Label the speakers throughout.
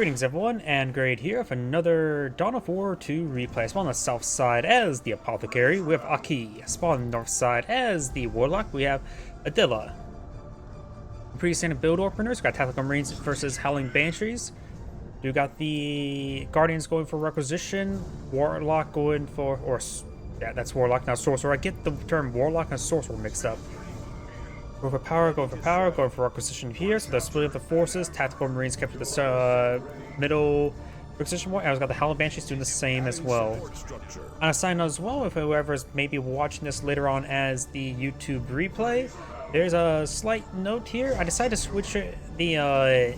Speaker 1: Greetings everyone, and Grade here with another Dawn of War 2 replay. Spawn on the south side as the Apothecary, we have Aki. Spawn on the north side as the Warlock, we have Adila. Pretty standard build openers, we got Tactical Marines versus Howling Banshees. We got the Guardians going for Requisition, Warlock going for, yeah, that's Warlock, not Sorcerer. I get the term Warlock and Sorcerer mixed up. Going for power, going for requisition here. So they're splitting up the forces. Tactical Marines kept with the middle requisition war. I got the Howling Banshees doing the same as well. On a side note as well, if whoever's maybe watching this later on as the YouTube replay, there's a slight note here. I decided to switch the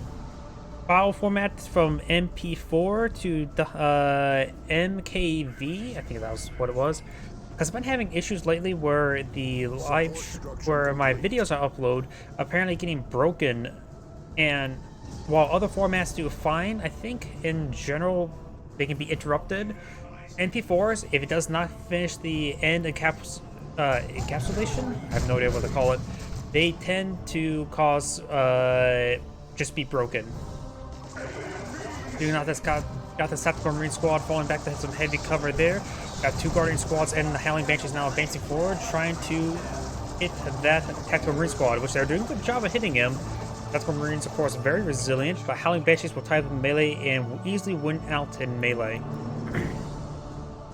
Speaker 1: file format from MP4 to the MKV. I think that was what it was. Because I've been having issues lately where where my videos I upload apparently getting broken, and while other formats do fine, I think in general they can be interrupted. MP4s, if it does not finish the end encapsulation, I have no idea what to call it, they tend to cause just be broken. Doing not this got the Tactical Marine squad falling back to some heavy cover there. Got two Guardian squads and the Howling Banshees now advancing forward, trying to hit that Tactical Marine squad, which they're doing a good job of hitting him. Tactical Marines, of course, very resilient, but Howling Banshees will tie up in melee and will easily win out in melee.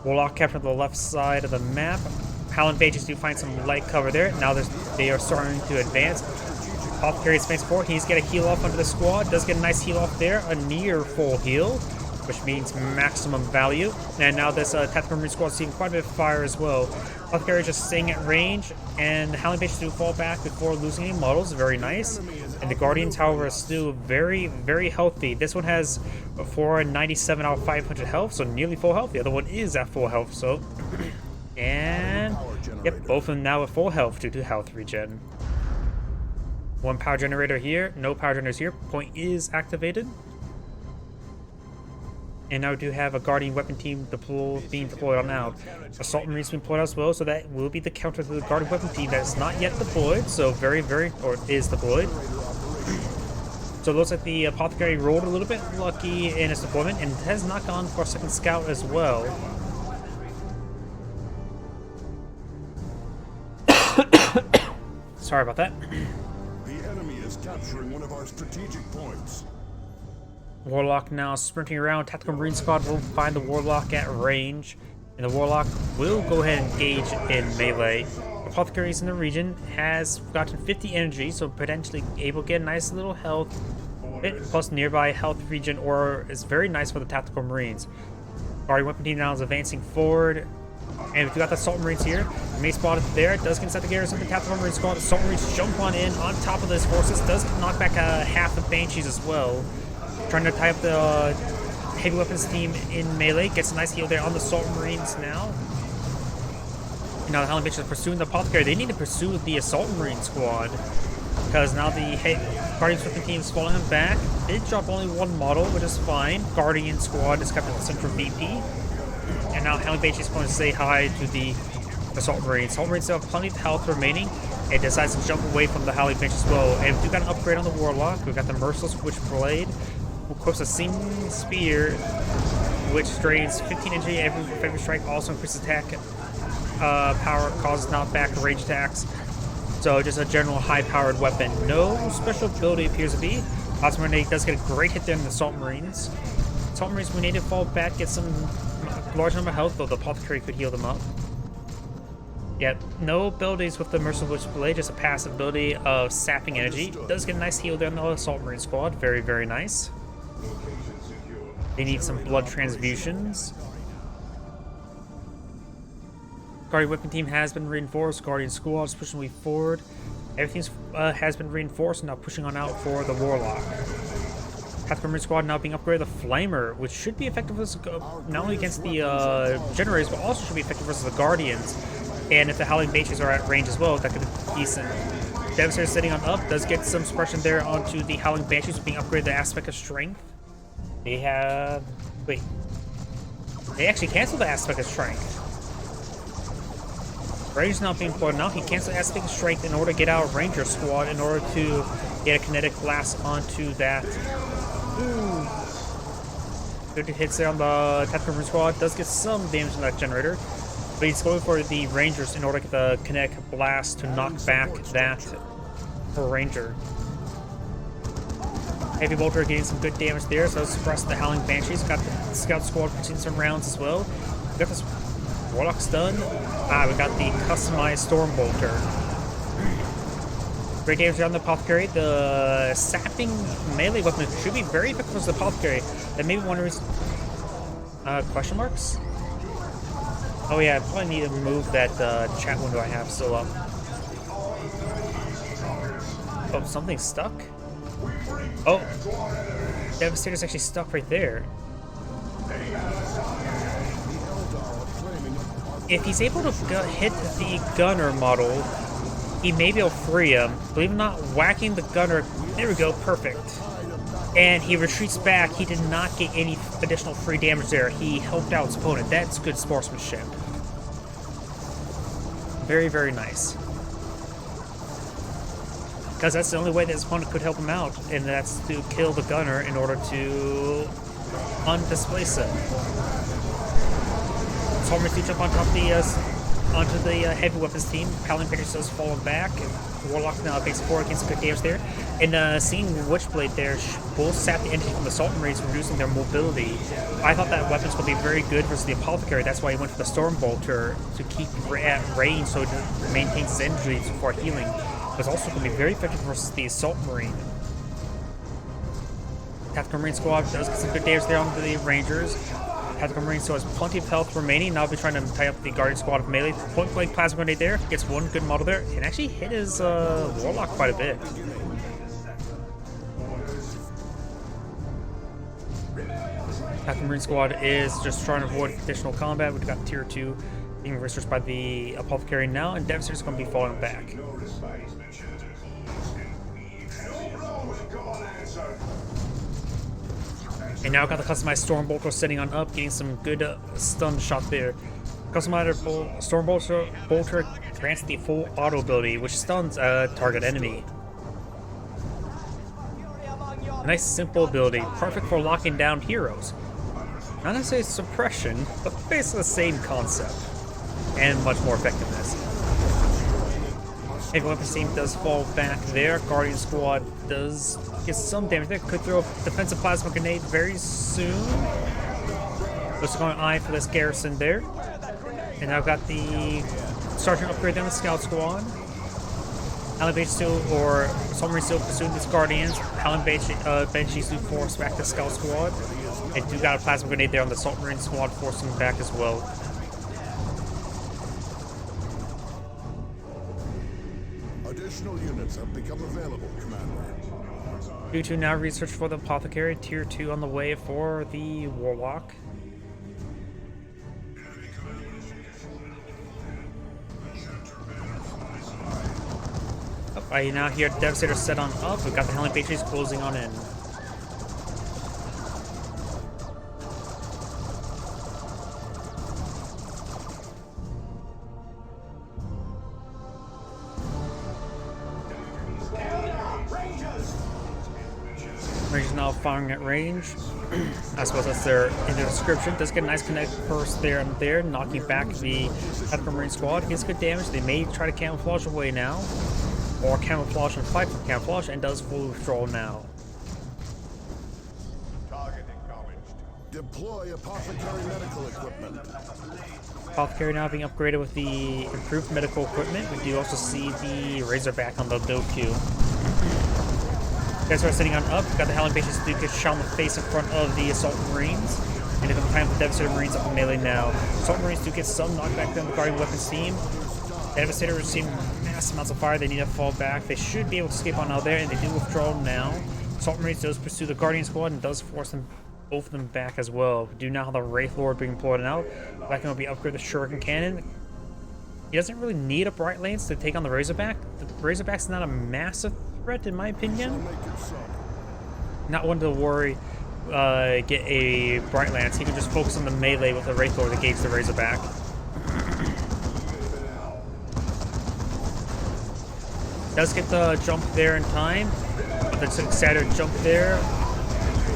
Speaker 1: Warlock captured the left side of the map. Howling Banshees do find some light cover there. Now they are starting to advance. Apothecary advances forward. He's get a heal off under the squad. Does get a nice heal off there. A near full heal, which means maximum value. And now this Tactical Marine squad is seeing quite a bit of fire as well. Apothecary just staying at range, and the Howling Banshees do fall back before losing any models. Very nice. And the Guardians, however, are still very, very healthy. This one has 497 out of 500 health, so nearly full health. The other one is at full health, so... and... yep, both of them now at full health due to health regen. One power generator here. No power generators here. Point is activated. And now we do have a Guardian weapon team being deployed on out. Assault Marines being deployed as well, so that will be the counter to the Guardian weapon team that is not yet deployed, so or is deployed. So it looks like the Apothecary rolled a little bit lucky in its deployment and has not gone for a second scout as well. Sorry about that.
Speaker 2: The enemy is capturing one of our strategic points.
Speaker 1: Warlock now sprinting around. Tactical Marine squad will find the Warlock at range, and the Warlock will go ahead and engage in melee. Apothecaries in the region has gotten 50 energy, so potentially able to get a nice little health hit, plus nearby health regen aura is very nice for the Tactical Marines. Guardian weapon team now is advancing forward, and we've got the Assault Marines here. You may spot it there. It does get set the garrison of the Tactical Marine squad. Assault Marines jump on in on top of this forces. Does knock back half the Banshees as well. Trying to tie up the heavy weapons team in melee. Gets a nice heal there on the Assault Marines now. And now the Howling Banshees are pursuing the Apothecary. They need to pursue the Assault Marine squad, because now the Guardian weapon team is falling them back. They drop only one model, which is fine. Guardian squad is kept at the central VP. And now Howling Banshees is going to say hi to the Assault Marines. Assault Marines still have plenty of health remaining. It decides to jump away from the Howling Banshees as well. And we've got an upgrade on the Warlock. We've got the Merciless Witchblade, who equips a Seeming Spear, which drains 15 energy every strike. Also increases attack power, causes knockback, range attacks. So just a general high-powered weapon. No special ability appears to be. Plasma Grenade does get a great hit there in the Assault Marines. Assault Marines, when they need to fall back, get some large number of health, though the Apothecary could heal them up. Yeah, no abilities with the Merciless Witchblade, just a passive ability of sapping energy. Does get a nice heal there on the Assault Marine squad. Very, very nice. They need some blood transfusions. Guardian weapon team has been reinforced. Guardian squad is pushing way forward. Everything has been reinforced, and now pushing on out for the Warlock. Tactical Marine squad now being upgraded. The Flamer, which should be effective not only against the generators, but also should be effective versus the Guardians. And if the Howling Banshees are at range as well, that could be decent. Devastator sitting on up does get some suppression there onto the Howling Banshees, being upgraded to Aspect of Strength. They have... wait. They actually canceled the Aspect of Strength. Ranger's not being deployed now. He canceled Aspect of Strength in order to get out Ranger squad in order to get a kinetic blast onto that. Ooh. Good hits there on the Tactical Marine Squad. Does get some damage on that generator. But he's going for the Rangers in order to get the Kinetic Blast to knock back that Ranger. Heavy Bolter getting some good damage there, so suppress the Howling Banshees. Got the Scout Squad putting some rounds as well. We got this Warlock stun. We got the customized Storm Bolter. Great damage on the Apothecary. The sapping melee weapon should be very effective for the Apothecary. That may be one reason. Question marks? Oh yeah, I probably need to move that chat window I have still up. Oh, something's stuck? Oh, Devastator's actually stuck right there. If he's able to hit the gunner model, he may be able to free him. Believe it or not, whacking the gunner, there we go, perfect. And he retreats back. He did not get any additional free damage there. He helped out his opponent. That's good sportsmanship. Very, very nice. Because that's the only way that his opponent could help him out, and that's to kill the gunner in order to undisplace him. Stormers do jump on top of onto the heavy weapons team. Paladin Pickers does falling back. Warlock now takes 4 against good damage there. And seeing Witchblade there, both sap the energy from the Salt Marines, reducing their mobility. I thought that weapon's going to be very good versus the Apothecary. That's why he went for the Storm Bolter to keep at range so it maintains his energy before healing. But it's also going to be very effective versus the Assault Marine. Tactical Marine Squad does get some good damage there on the Rangers. Tactical Marine still has plenty of health remaining. Now I'll be trying to tie up the Guardian Squad of melee. Point blank plasma grenade there. Gets one good model there. And actually hit his Warlock quite a bit. Tactical Marine Squad is just trying to avoid additional combat. We've got tier 2 being researched by the Apothecary now, and Devastator's going to be falling back. And now got the customized Storm Bolter sitting on up, getting some good stun shot there. Customized Storm Bolter grants the full auto ability, which stuns a target enemy. A nice simple ability, perfect for locking down heroes. Not necessarily suppression, but basically the same concept, and much more effectiveness. Heavy weapons team does fall back there. Guardian Squad does get some damage there. Could throw a defensive plasma grenade very soon. Looks like an eye for this garrison there. And now got the Sergeant upgrade on the Scout Squad. Howling still, or Summery still pursuing these Guardians. Howling Banshees do force back the Scout Squad. And do got a plasma grenade there on the Salt Marine Squad, forcing them back as well.
Speaker 2: Additional units have become available, Commander.
Speaker 1: Tier 2 now research for the Apothecary. Tier 2 on the way for the Warlock. I now hear Devastator set on up. We've got the Howling Banshees closing on in. Rangers now firing at range. I suppose that's in the description. Does get a nice connect burst there and there, knocking back the Tactical Marine Squad. Gets good damage. They may try to camouflage away now, or camouflage and fight from camouflage, and does full withdrawal now.
Speaker 2: Target acknowledged. Deploy Apothecary medical equipment.
Speaker 1: Apothecary now being upgraded with the improved medical equipment. We do also see the Razorback on the build queue. Guys are sitting on up. Got the Howling Banshees to get shot in the face in front of the Assault Marines. And it's time for the Devastator Marines up in melee now. Assault Marines do get some knockback on the Guardian Weapons team. Devastator receiving massive amounts of fire. They need to fall back. They should be able to escape on out there, and they do withdraw now. Assault Marines does pursue the Guardian Squad and does force them, both of them back as well. We do now have the Wraith Lord being deployed out. That can be upgraded with Shuriken Cannon. He doesn't really need a Bright Lance to take on the Razorback. The Razorback's not a massive threat, in my opinion. Not one to worry, get a Bright Lance. He can just focus on the melee with the Wraith Lord to gauge the Razorback. Does get the jump there in time, but there's a scattered jump there.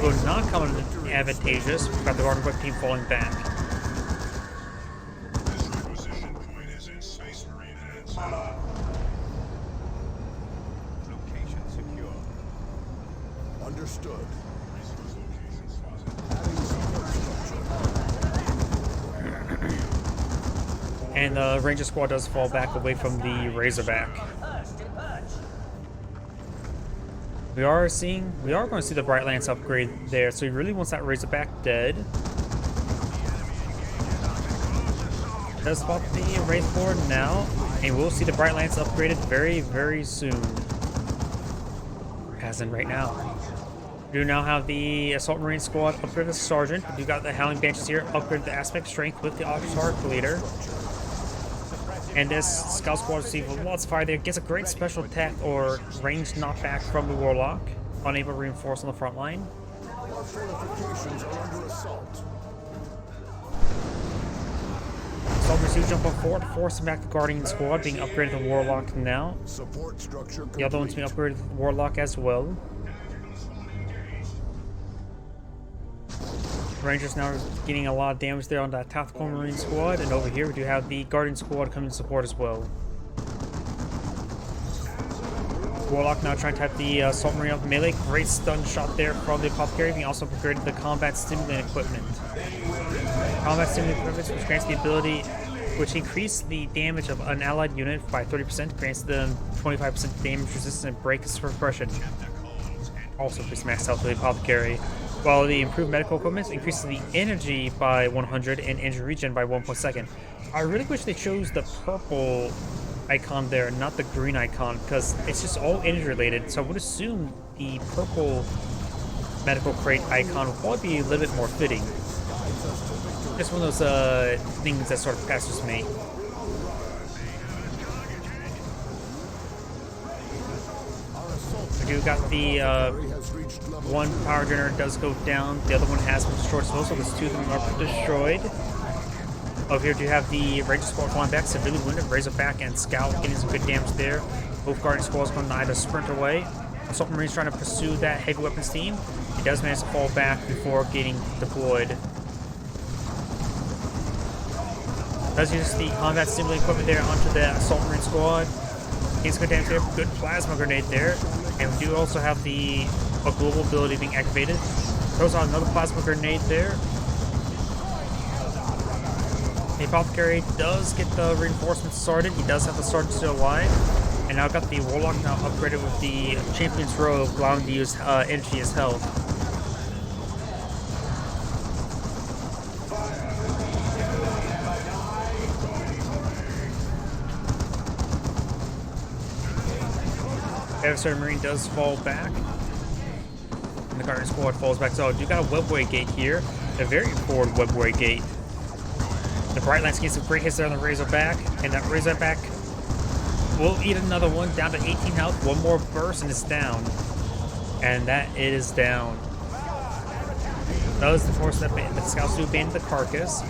Speaker 1: will not come in advantageous. We've got the Guardian Whip team falling back.
Speaker 3: This requisition point is in Space Marine hands. Location secure.
Speaker 2: Understood.
Speaker 3: Resource location spotted.
Speaker 2: Adding support structure.
Speaker 1: And the Ranger squad does fall back away from the Razorback. We are going to see the Bright Lance upgrade there, so he really wants that Razorback dead. Does spot the Wraith Lord now, and we'll see the Bright Lance upgraded very, very soon. As in right now. We do now have the Assault Marine squad upgraded to Sergeant. We do got the Howling Banshees here, upgraded the Aspect Strength with the Arc Leader. And this Scout Squad receives lots of fire there. Gets a great special attack or ranged knockback from the Warlock. Unable to reinforce on the front line.
Speaker 2: Our fortifications are under assault.
Speaker 1: Soldiers do jump on forward, forcing back the Guardian Squad, being upgraded to Warlock now.
Speaker 2: Support structure complete.
Speaker 1: The other one's being upgraded to Warlock as well. Rangers now are getting a lot of damage there on that Tactical Marine squad, and over here we do have the Guardian squad coming to support as well. Warlock now trying to type the Assault Marine up melee. Great stun shot there from the Apothecary, being also upgraded the Combat Stimulant equipment. Combat Stimulant equipment, which grants the ability, which increases the damage of an allied unit by 30%, grants them 25% damage resistance and break suppression. Also increases max health to the Apothecary. While the improved medical equipment increases the energy by 100 and injury regen by 1 per second. I really wish they chose the purple icon there, not the green icon, because it's just all energy related. So I would assume the purple medical crate icon would probably be a little bit more fitting. Just one of those things that sort of passes me. We do got the one power generator does go down, the other one has been destroyed as well, so there's two of them are destroyed. Over here, do you have the Ranger squad falling back, severely wounded, Razorback and Scout getting some good damage there. Both Guardian squads going to either sprint away. Assault Marine's trying to pursue that heavy weapons team. He does manage to fall back before getting deployed. Does use the combat stimulant equipment there onto the Assault Marine squad. Gets good damage there, good plasma grenade there. And we do also have a global ability being activated. Throws out another plasma grenade there. The Apothecary does get the reinforcements started. He does have the Sergeant still alive. And now got the Warlock now upgraded with the Champion's Robe, allowing him to use energy as health. Adversary Marine does fall back. And the Guardian squad falls back. So you got a webway gate here. A very forward webway gate. The Bright Lance gets some great hits there on the Razorback. And that Razorback will eat another one down to 18 health. One more burst and it's down. And that it is down. Does the force that the Scouts do abandon the carcass.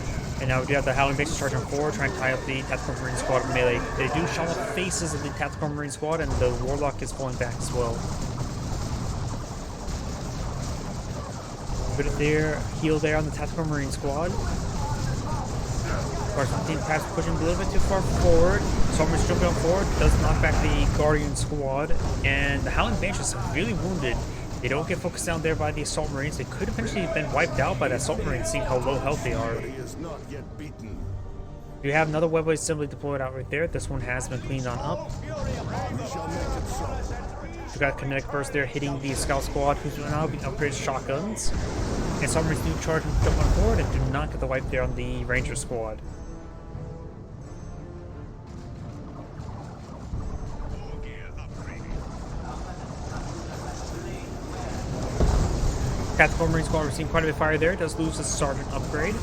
Speaker 1: And now we do have the Howling Banshees charging forward, trying to tie up the Tactical Marine squad with melee. They do shot off the faces of the Tactical Marine squad, and the Warlock is falling back as well. Bit of their heal there on the Tactical Marine squad. Of course, the team perhaps pushing a little bit too far forward. Summer's jumping on forward, does knock back the Guardian squad, and the Howling Banshees are really wounded. They don't get focused down there by the Assault Marines. They could eventually have been wiped out by the Assault Marines, seeing how low health they are. You have another webway assembly deployed out right there. This one has been cleaned on up. You got kinetic burst there hitting the Scout squad, who's now being upgraded shotguns. And Assault Marines do charge and jump on forward and do not get the wipe there on the Ranger squad. Tactical Marine squad receiving quite a bit of fire there. It does lose the Sergeant upgrade.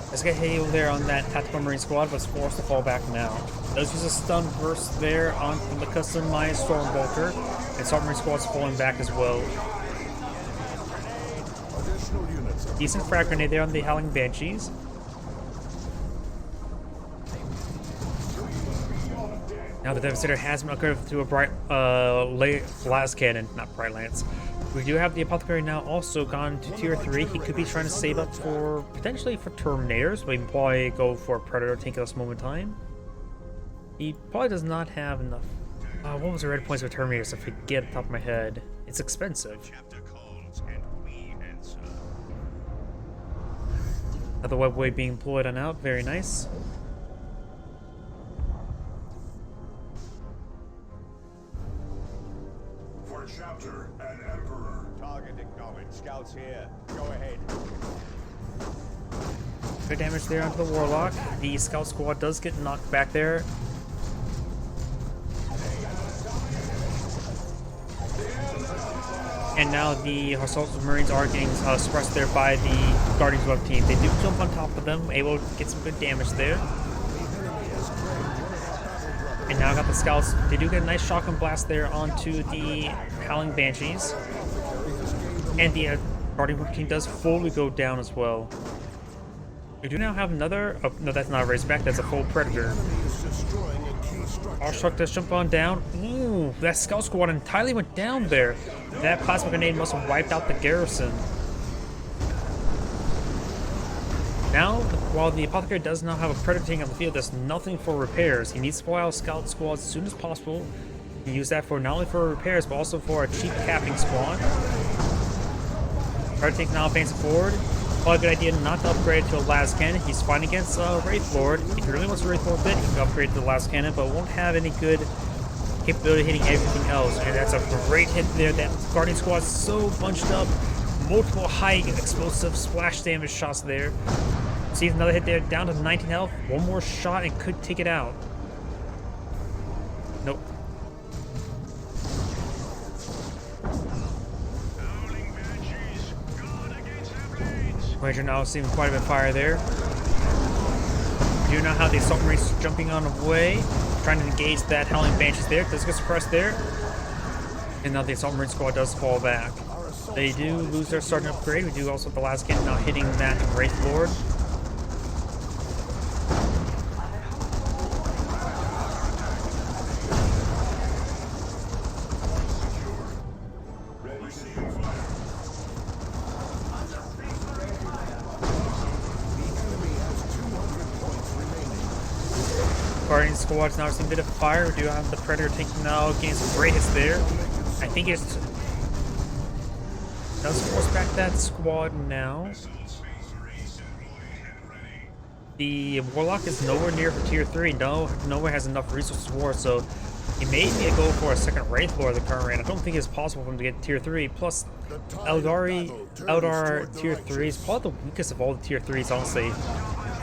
Speaker 1: Let's get heal there on that Tactical Marine squad, but it's forced to fall back now. Does use a stun burst there on the customized Stormbolter, and Assault Marine squad's falling back as well. Decent frag grenade there on the Howling Banshees. Now the Devastator has been upgraded to a bright las cannon, not bright lance. We do have the Apothecary now also gone to tier 3. He could be trying to save up for potentially for Terminators, but he can probably go for a Predator tank at this moment in time. He probably does not have enough. What was the red points for Terminators? I forget off the top of my head. It's expensive.
Speaker 3: Chapter calls and we answer.
Speaker 1: Another web wave being employed on out. Very nice.
Speaker 3: For chapter and emperor.
Speaker 4: Target acknowledged. Scouts here. Go ahead.
Speaker 1: Good damage there onto the Warlock. The Scout Squad does get knocked back there. And now the Assault Marines are getting suppressed there by the Guardians Web team. They do jump on top of them, able to get some good damage there. And now got the Scouts. They do get a nice shotgun blast there onto the Howling Banshees. And the Guardian Web team does fully go down as well. We do now have another... Oh, no, that's not a Razorback. That's a full Predator. Archstruck does jump on down. Ooh, that Scout Squad entirely went down there. That plasma grenade must have wiped out the garrison. Now, while the Apothecary does not have a Predator tank on the field, there's nothing for repairs. He needs to pull out a Scout Squad as soon as possible. He can use that for not only for repairs, but also for a cheap capping squad. Predator tank now advancing forward. Probably a good idea not to upgrade to a las cannon. He's fighting against Wraith Lord. If he really wants to Wraith Lord fit, he can upgrade to the las cannon, but won't have any good capability hitting everything else. And that's a great hit there. That Guardian Squad's so bunched up. Multiple high explosive splash damage shots there. Sees another hit there, down to 19 health. One more shot and could take it out. Nope. Ranger now seeing quite a bit of fire there. We do now have the Assault Marines jumping on away, trying to engage that Howling Banshees there. Does get suppressed there. And now the Assault Marine squad does fall back. They do lose their sergeant upgrade. We do also have the last cannon now hitting that Wraith Lord. Guardian Squad's now seeing a bit of fire. We do have the Predator tank now getting some great hits there. I think it does force back that squad now. The Warlock is nowhere near for tier 3. Nowhere has enough resources for it, so he may need to go for a second Wraith Lord at the current rate. I don't think it's possible for him to get tier 3. Plus, Eldar tier 3 is probably the weakest of all the tier 3s, honestly.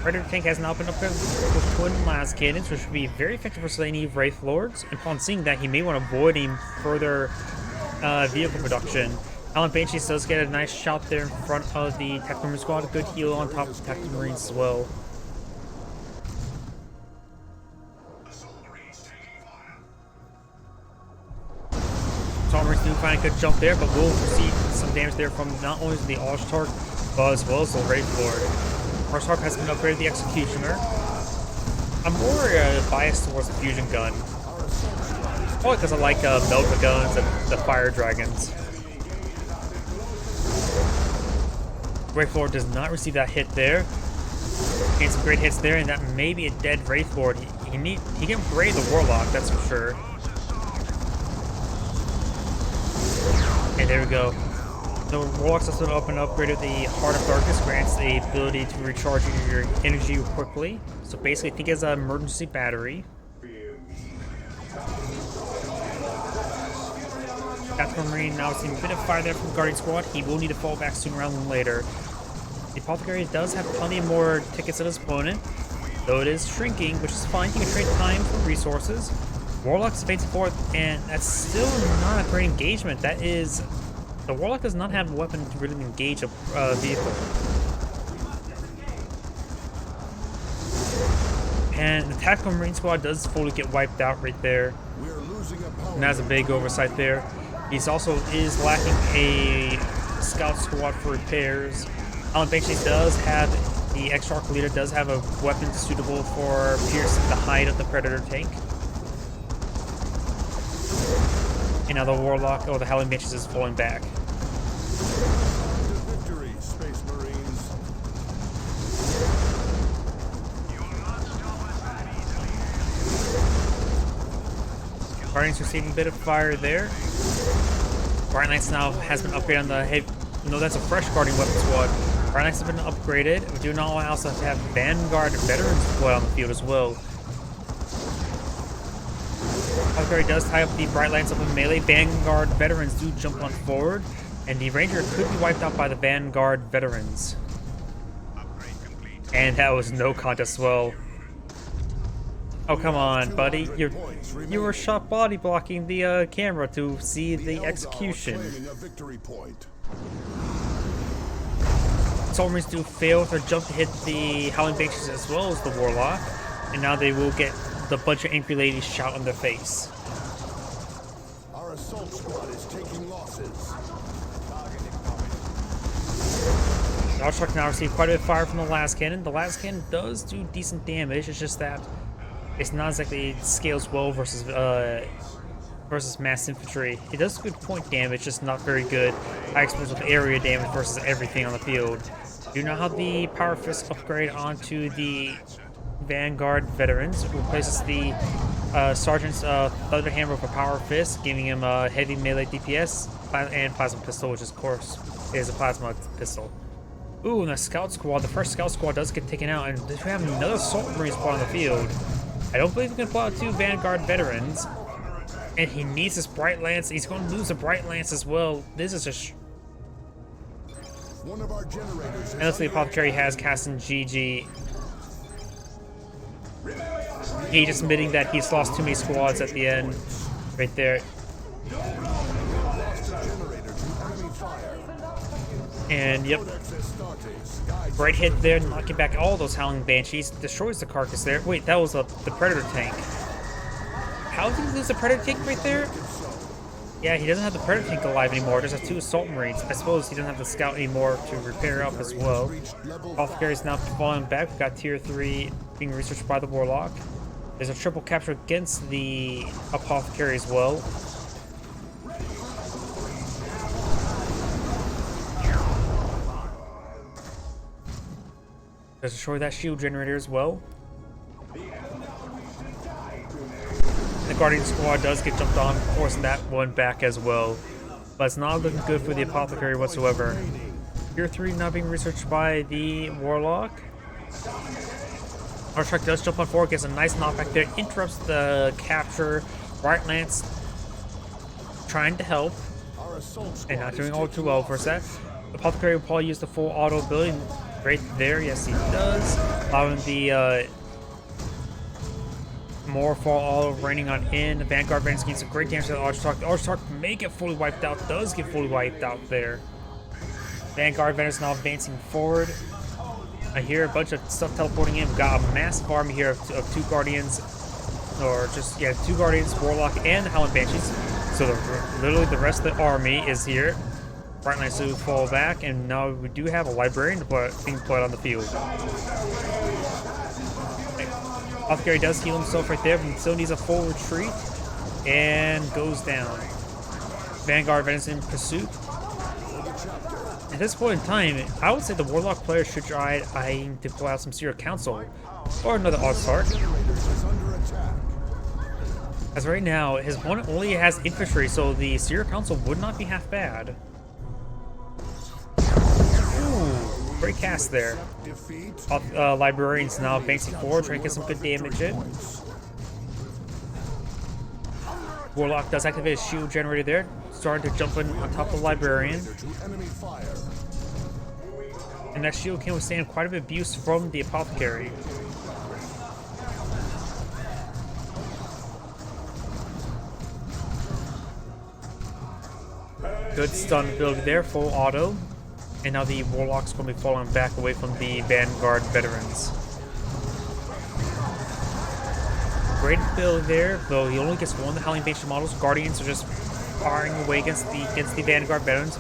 Speaker 1: Predator tank has now been upgraded with twin las cannons, which should be very effective for slaying Wraith Lords. And upon seeing that, he may want to avoid any further vehicle production. Howling Banshees does get a nice shot there in front of the Tactical Marine squad. A good heal on top of the Tactical Marines as well. Assault Marines do find a good jump there, but will receive some damage there from not only the Archtark, but as well as the Wraith Lord. Archtark has been upgraded to the Executioner. I'm more biased towards the fusion gun. Probably because I like Melta guns and the fire dragons. Wraith Lord does not receive that hit there. Gained some great hits there, and that may be a dead Wraith Lord. He can upgrade the Warlock, that's for sure. Okay, there we go. The Warlock's also open upgraded the Heart of Darkness, grants the ability to recharge your energy quickly. So basically, think as an emergency battery. Tactical Marine now seeing a bit of fire there from Guardian Squad. He will need to fall back sooner rather than later. The Apothecary does have plenty more tickets at his opponent, though it is shrinking, which is fine. He can trade time for resources. Warlock's advancing forward, and that's still not a great engagement. That is... The Warlock does not have a weapon to really engage a vehicle. And the Tactical Marine Squad does fully get wiped out right there. And that's a big oversight there. He's also is lacking a Scout Squad for repairs. Howling Banshees does have, the Exarch leader does have a weapon suitable for piercing the hide of the Predator tank. And now the Warlock, or the Howling Banshees, is falling back.
Speaker 2: Victory, Space Marines.
Speaker 1: Guardians receiving a bit of fire there. Bright Knights now has been upgraded on the heavy. No, that's a fresh Guardian weapon squad. Bright Knights have been upgraded. We do now also have Vanguard Veterans squad on the field as well. Apothecary does tie up the Bright Lance up in melee. Vanguard Veterans do jump on forward, and the Ranger could be wiped out by the Vanguard Veterans. And that was no contest as well. Oh, come on, buddy. You were shot body blocking the camera to see the execution.
Speaker 2: Claiming a victory point.
Speaker 1: Assault Marines do fail with their jump to hit the Howling Banshees as well as the Warlock, and now they will get the bunch of angry ladies shout in their face.
Speaker 2: Our assault squad is taking losses.
Speaker 1: The Archshark now received quite a bit of fire from the last cannon. The last cannon does do decent damage. It's just that it's not exactly scales well versus mass infantry. It does good point damage, just not very good high explosive area damage versus everything on the field. Do not have the Power Fist upgrade onto the Vanguard Veterans. It replaces the Sergeant's Thunder Hammer with a Power Fist, giving him a heavy melee DPS and Plasma Pistol, which of course is a Plasma Pistol. Ooh, and the Scout Squad, the first Scout Squad does get taken out, and we have another Assault Marine squad on the field. I don't believe we can pull out 2 Vanguard Veterans, and he needs his Bright Lance. He's going to lose a Bright Lance as well. This is just...
Speaker 2: One of our generators
Speaker 1: Unless the Apothecary has cast in GG. He just admitting that he's lost too many squads at the end. Right there. And yep. Great hit there, knocking back all those Howling Banshees. Destroys the carcass there. Wait, that was the Predator tank. How did he lose the Predator tank right there? Yeah, he doesn't have the Predator tank alive anymore. Just has 2 Assault Marines. I suppose he doesn't have the Scout anymore to repair up as well. Apothecary is now falling back. We've got Tier 3 being researched by the Warlock. There's a triple capture against the Apothecary as well. Let's destroy that shield generator as well. The Guardian squad does get jumped on, forcing that one back as well. But it's not looking good for the Apothecary whatsoever. Tier 3 now being researched by the Warlock. Archshark does jump on forward, gets a nice knockback there, interrupts the capture. Bright Lance trying to help, and not doing all too well for that. Apothecary will probably use the full auto ability right there. Yes, he does, allowing the more fall auto raining on in. The Vanguard Veterans gains some great damage to the Archshark. The Archshark may get fully wiped out, does get fully wiped out there. Vanguard Veterans now advancing forward. I hear a bunch of stuff teleporting in. We've got a massive army here of 2 Guardians, or just, yeah, 2 Guardians, Warlock, and the Howling Banshees. So literally the rest of the army is here. Bright Knights do fall back, and now we do have a Librarian being put on the field. Apothecary does heal himself right there, but still needs a full retreat, and goes down. Vanguard Veterans in pursuit. At this point in time, I would say the Warlock player should try eyeing to pull out some Serial Council or another Archshark. As right now, his opponent only has infantry, so the Serial Council would not be half bad. Ooh, great cast there. Librarians now advancing forward, trying to get some good damage in. Warlock does activate his shield generator there, starting to jump in on top of the Librarian. And that shield can withstand quite a bit of abuse from the Apothecary. Good stun ability there, full auto. And now the Warlock's going to be falling back away from the Vanguard Veterans. Great build there, though he only gets 1 of the Howling Banshee models. Guardians are just firing away against the Vanguard Veterans.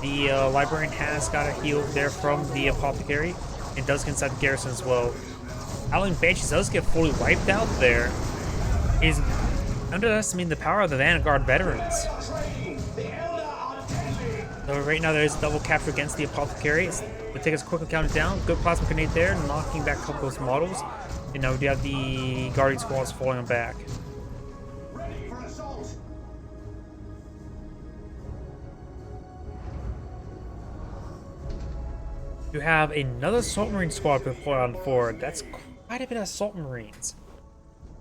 Speaker 1: The Librarian has got a heal there from the Apothecary, and does get inside the garrison as well. Howling Banshee does get fully wiped out there. Is underestimating the power of the Vanguard veterans. So right now there is a double capture against the Apothecary. The tickets quickly counted down. Good plasma grenade there, knocking back a couple of those models. And now we do have the Guardian squads falling back. You have another Assault Marine squad deployed on board. That's quite a bit of Assault Marines.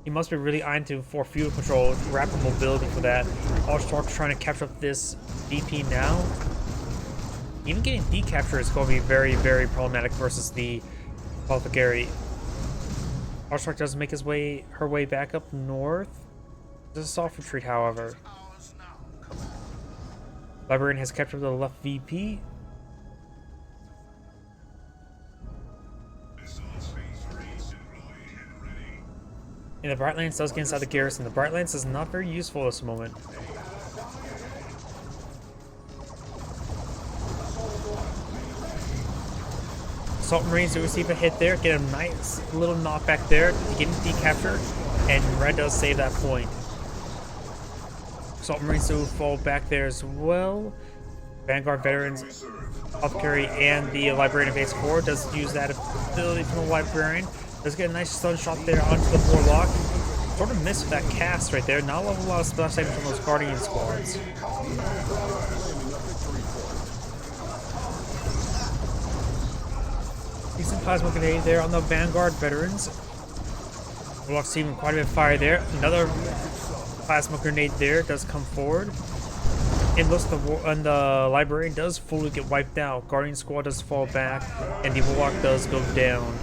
Speaker 1: He must be really eyeing for fuel control, rapid mobility for that. Archtarch trying to capture up this VP now. Even getting decapture is going to be very, very problematic versus the Apothecary. Archtarch does make her way back up north. There's a soft retreat, however. Librarian has captured the left VP. And the Brightlands does get inside the garrison. The Brightlands is not very useful at this moment. Assault Marines do receive a hit there, get a nice little knockback there, getting decaptured, and Red does save that point. Assault Marines do fall back there as well. Vanguard veterans, Apothecary, and the Librarian of Phase 4 does use that ability from the Librarian. Does get a nice stun shot there onto the Warlock. Sort of missed that cast right there. Not a lot of splash damage from those Guardian squads. Decent plasma grenade there on the Vanguard veterans. Warlock's receiving quite a bit of fire there. Another plasma grenade there does come forward. And looks and the Librarian does fully get wiped out. Guardian squad does fall back, and the Warlock does go down.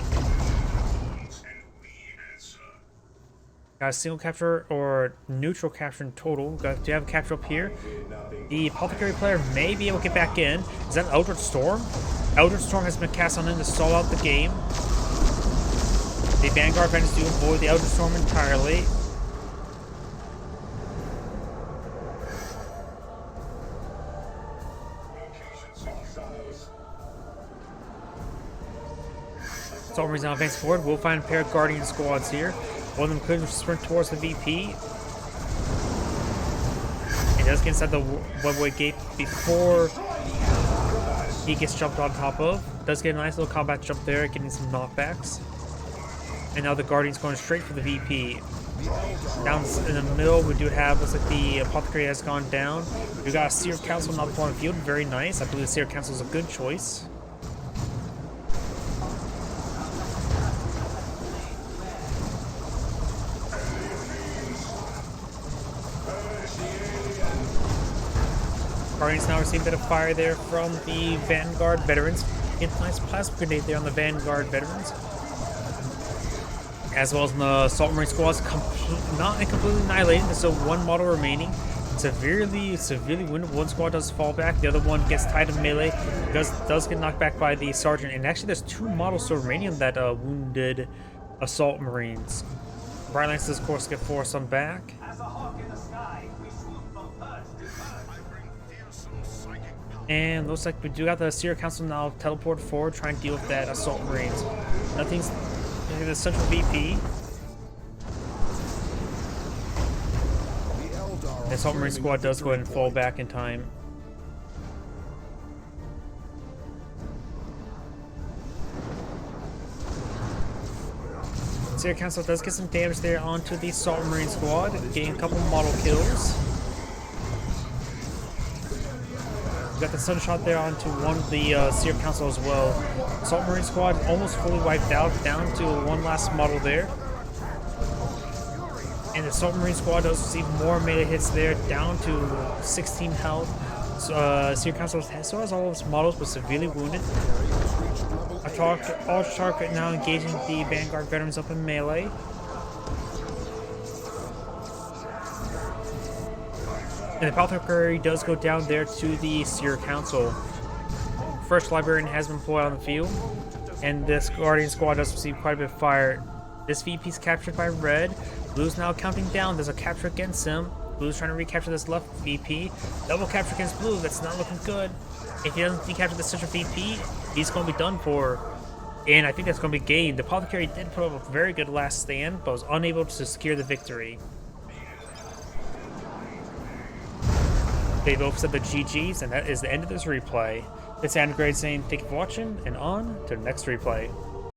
Speaker 1: Got a single capture or neutral capture in total. Do you have a capture up here? The Apothecary player may be able to get back in. Is that Eldritch Storm? Eldritch Storm has been cast on him to stall out the game. The Vanguard veterans do avoid the Eldritch Storm entirely. Assault Marines now advance forward. We'll find a pair of Guardian squads here. One of them could sprint towards the VP. He does get inside the webway gate before he gets jumped on top of. Does get a nice little combat jump there, getting some knockbacks. And now the Guardian's going straight for the VP. Down in the middle, we do have, looks like the Apothecary has gone down. We got a Seer Council not on the field, very nice. I believe the Seer Council is a good choice. Guardians now receive a bit of fire there from the Vanguard veterans. Get a nice plasma grenade there on the Vanguard veterans. As well as the Assault Marine squads, not completely annihilated. There's still one model remaining. Severely wounded. One squad does fall back. The other one gets tied in melee. Does get knocked back by the Sergeant. And actually, there's two models still remaining of that wounded Assault Marines. Brightlands does, of course, get forced on back. And looks like we do got the Seer Council now teleport forward, trying to deal with that Assault Marines. Nothing's in the central VP. The Assault Marine squad does go ahead and fall back in time. Seer Council does get some damage there onto the Assault Marine squad, getting a couple model kills. We got the stun shot there onto one of the Seer Council as well. Assault Marine squad almost fully wiped out, down to one last model there. And the Assault Marine squad does receive more melee hits there, down to 16 health. So, Seer Council still has all of its models, but severely wounded. Archtarch now engaging the Vanguard veterans up in melee. And the Apothecary does go down there to the Seer Council. First Librarian has been deployed on the field, and this Guardian squad does receive quite a bit of fire. This VP is captured by Red. Blue's now counting down. There's a capture against him. Blue's trying to recapture this left VP. Double capture against Blue. That's not looking good. If he doesn't recapture the central VP, he's going to be done for. And I think that's going to be gained. The Apothecary did put up a very good last stand, but was unable to secure the victory. They both said the GGs, and that is the end of this replay. This is Andrew saying thank you for watching, and on to the next replay.